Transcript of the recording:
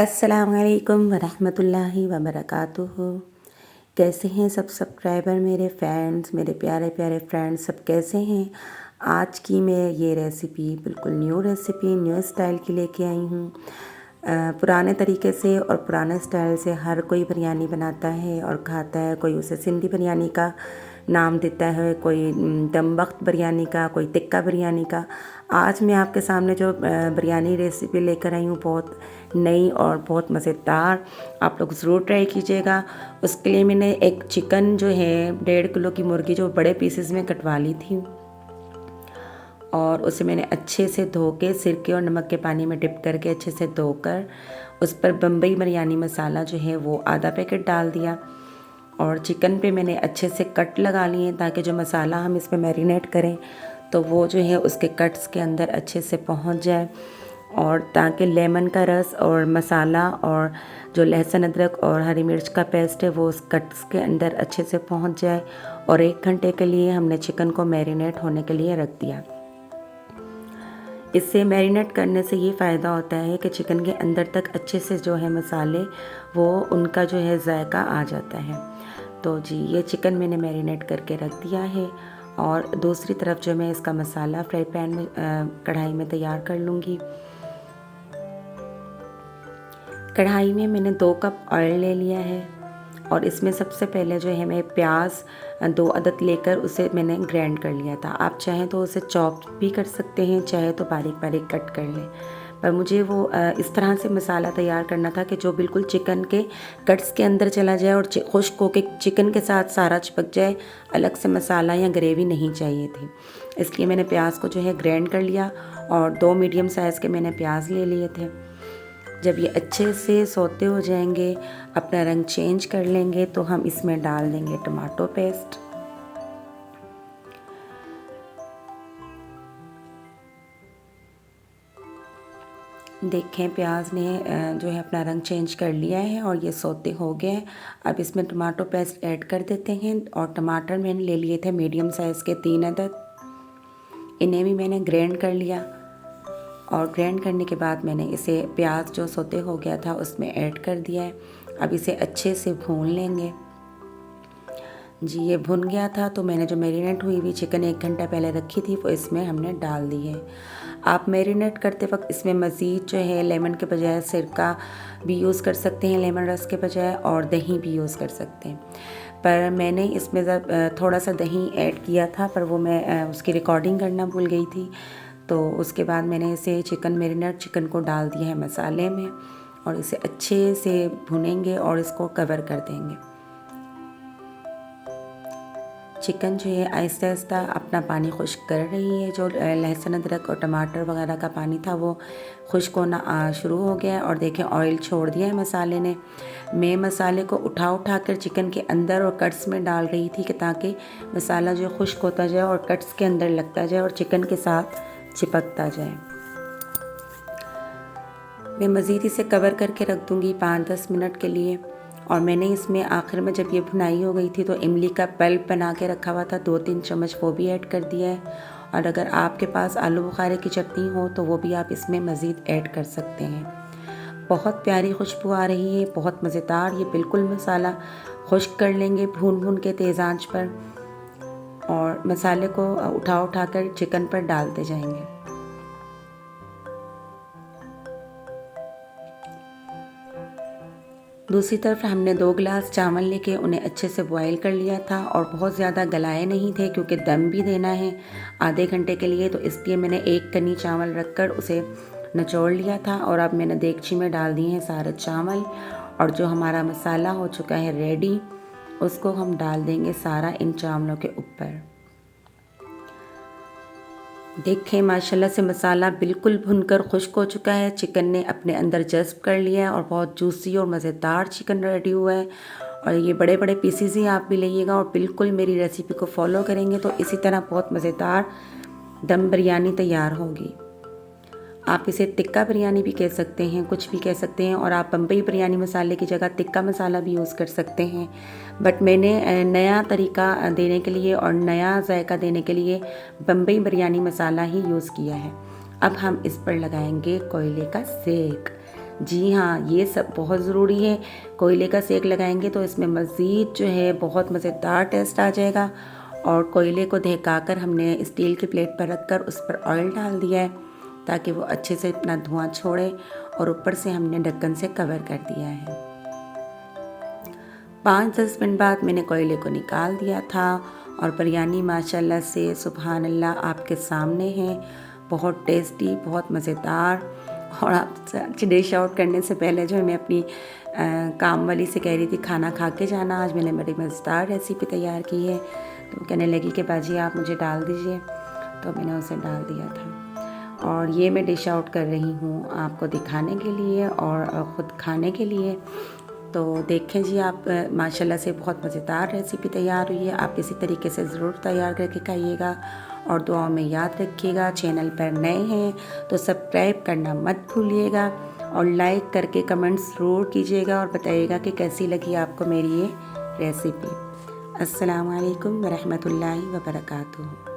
अस्सलामुअलैकुम वरहमतुल्लाहि वबरकातुहू। कैसे हैं सब सब्सक्राइबर, मेरे फ्रेंड्स, मेरे प्यारे प्यारे फ्रेंड्स, सब कैसे हैं। आज की मैं ये रेसिपी बिल्कुल न्यू स्टाइल की लेके आई हूँ। पुराने तरीके से और पुराने स्टाइल से हर कोई बिरयानी बनाता है और खाता है। कोई उसे सिंधी बिरयानी का नाम देता है, कोई दम वक्त बिरयानी का, कोई टिक्का बिरयानी का। आज मैं आपके सामने जो बिरयानी रेसिपी लेकर आई हूँ, बहुत नई और बहुत मज़ेदार, आप लोग ज़रूर ट्राई कीजिएगा। उसके लिए मैंने एक चिकन जो है 1.5 किलो की मुर्गी जो बड़े पीसेस में कटवा ली थी और उसे मैंने अच्छे से धो के सिरके और नमक के पानी में डिप करके अच्छे से धोकर उस पर बम्बई बिरयानी मसाला जो है वो आधा पैकेट डाल दिया। और चिकन पे मैंने अच्छे से कट लगा लिए ताकि जो मसाला हम इसमें मैरिनेट करें तो वो जो है उसके कट्स के अंदर अच्छे से पहुंच जाए, और ताकि लेमन का रस और मसाला और जो लहसुन अदरक और हरी मिर्च का पेस्ट है वो उस कट्स के अंदर अच्छे से पहुंच जाए। और 1 घंटे के लिए हमने चिकन को मैरिनेट होने के लिए रख दिया। इससे मैरिनेट करने से ये फ़ायदा होता है कि चिकन के अंदर तक अच्छे से जो है मसाले वो उनका जो है जायका आ जाता है। तो जी ये चिकन मैंने मैरिनेट करके रख दिया है। और दूसरी तरफ जो मैं इसका मसाला फ्राई पैन में कढ़ाई में तैयार कर लूँगी। कढ़ाई में मैंने 2 कप ऑयल ले लिया है और इसमें सबसे पहले जो है मैं प्याज 2 अदद लेकर उसे मैंने ग्राइंड कर लिया था। आप चाहें तो उसे चॉप भी कर सकते हैं, चाहे तो बारीक बारीक कट कर लें। पर मुझे वो इस तरह से मसाला तैयार करना था कि जो बिल्कुल चिकन के कट्स के अंदर चला जाए और खुश्क होकर चिकन के साथ सारा चिपक जाए, अलग से मसाला या ग्रेवी नहीं चाहिए थी। इसलिए मैंने प्याज को जो है ग्राइंड कर लिया और 2 मीडियम साइज़ के मैंने प्याज ले लिए थे। जब ये अच्छे से सौते हो जाएंगे, अपना रंग चेंज कर लेंगे, तो हम इसमें डाल देंगे टमाटो पेस्ट। देखें प्याज ने जो है अपना रंग चेंज कर लिया है और ये सौते हो गए हैं। अब इसमें टमाटो पेस्ट ऐड कर देते हैं। और टमाटर मैंने ले लिए थे मीडियम साइज़ के 3 अदद, इन्हें भी मैंने ग्राइंड कर लिया। और ग्राइंड करने के बाद मैंने इसे प्याज जो सौते हो गया था उसमें ऐड कर दिया है। अब इसे अच्छे से भून लेंगे। जी ये भुन गया था तो मैंने जो मैरिनेट हुई हुई चिकन 1 घंटा पहले रखी थी वो इसमें हमने डाल दी है। आप मैरिनेट करते वक्त इसमें मज़ीद जो है लेमन के बजाय सिरका भी यूज़ कर सकते हैं, लेमन रस के बजाय, और दही भी यूज़ कर सकते हैं। पर मैंने इसमें थोड़ा सा दही ऐड किया था, पर वो मैं उसकी रिकॉर्डिंग करना भूल गई थी। तो उसके बाद मैंने इसे मैरिनेट चिकन को डाल दिया है मसाले में और इसे अच्छे से भुनेंगे और इसको कवर कर देंगे। चिकन जो है आहिस्ता आहिस्ता अपना पानी खुश्क कर रही है। जो लहसुन अदरक और टमाटर वगैरह का पानी था वो खुश्क होना शुरू हो गया है और देखें ऑयल छोड़ दिया है मसाले ने। मैं मसाले को उठा कर चिकन के अंदर और कट्स में डाल रही थी कि ताकि मसाला जो खुश्क होता जाए और कट्स के अंदर लगता जाए और चिकन के साथ चिपकता जाए। मैं मज़ीद इसे कवर करके रख दूँगी 5-10 मिनट के लिए। और मैंने इसमें आखिर में जब ये भुनाई हो गई थी तो इमली का पल्प बना के रखा हुआ था 2-3 चम्मच, वो भी ऐड कर दिया है। और अगर आपके पास आलू बुखारे की चटनी हो तो वो भी आप इसमें मज़ीद ऐड कर सकते हैं। बहुत प्यारी खुशबू आ रही है, बहुत मज़ेदार। ये बिल्कुल मसाला खुश्क कर लेंगे भून के तेज़ आंच पर और मसाले को उठा कर चिकन पर डालते जाएंगे। दूसरी तरफ हमने 2 गिलास चावल लेके उन्हें अच्छे से बॉईल कर लिया था और बहुत ज़्यादा गलाए नहीं थे क्योंकि दम भी देना है आधे घंटे के लिए। तो इसलिए मैंने 1 कनी चावल रखकर उसे निचोड़ लिया था। और अब मैंने देगची में डाल दिए हैं सारे चावल और जो हमारा मसाला हो चुका है रेडी, उसको हम डाल देंगे सारा इन चावलों के ऊपर। देखें माशाल्लाह से मसाला बिल्कुल भुनकर खुश्क हो चुका है। चिकन ने अपने अंदर जज़्ब कर लिया है और बहुत जूसी और मज़ेदार चिकन रेडी हुआ है। और ये बड़े बड़े पीसीज ही आप भी लीजिएगा और बिल्कुल मेरी रेसिपी को फॉलो करेंगे तो इसी तरह बहुत मज़ेदार दम बिरयानी तैयार होगी। आप इसे टिक्का बिरयानी भी कह सकते हैं, कुछ भी कह सकते हैं। और आप बम्बई बिरयानी मसाले की जगह टिक्का मसाला भी यूज़ कर सकते हैं। बट मैंने नया तरीका देने के लिए और नया जायका देने के लिए बम्बई बिरयानी मसाला ही यूज़ किया है। अब हम इस पर लगाएंगे कोयले का सेक। जी हाँ, ये सब बहुत ज़रूरी है। कोयले का सेक लगाएंगे तो इसमें मज़ीद जो है बहुत मज़ेदार टेस्ट आ जाएगा। और कोयले को दहकाकर हमने स्टील की प्लेट पर रखकर उस पर ऑयल डाल दिया है ताकि वो अच्छे से अपना धुआं छोड़े, और ऊपर से हमने ढक्कन से कवर कर दिया है। 5-10 मिनट बाद मैंने कोयले को निकाल दिया था और बिरयानी माशाल्लाह से सुभान अल्लाह आपके सामने है। बहुत टेस्टी, बहुत मज़ेदार। और आप डिश आउट करने से पहले जो है मैं अपनी काम वाली से कह रही थी खाना खा के जाना, आज मैंने बड़ी मज़ेदार रेसिपी तैयार की है। तो कहने लगी कि बाजी आप मुझे डाल दीजिए, तो मैंने उसे डाल दिया था। और ये मैं डिश आउट कर रही हूँ आपको दिखाने के लिए और ख़ुद खाने के लिए। तो देखें जी आप, माशाल्लाह से बहुत मज़ेदार रेसिपी तैयार हुई है। आप इसी तरीके से ज़रूर तैयार करके खाइएगा और दुआओं में याद रखिएगा। चैनल पर नए हैं तो सब्सक्राइब करना मत भूलिएगा और लाइक करके कमेंट्स ज़रूर कीजिएगा और बताइएगा कि कैसी लगी आपको मेरी ये रेसिपी। अस्सलामु अलैकुम वरहमतुल्लाहि वबरकातुहू।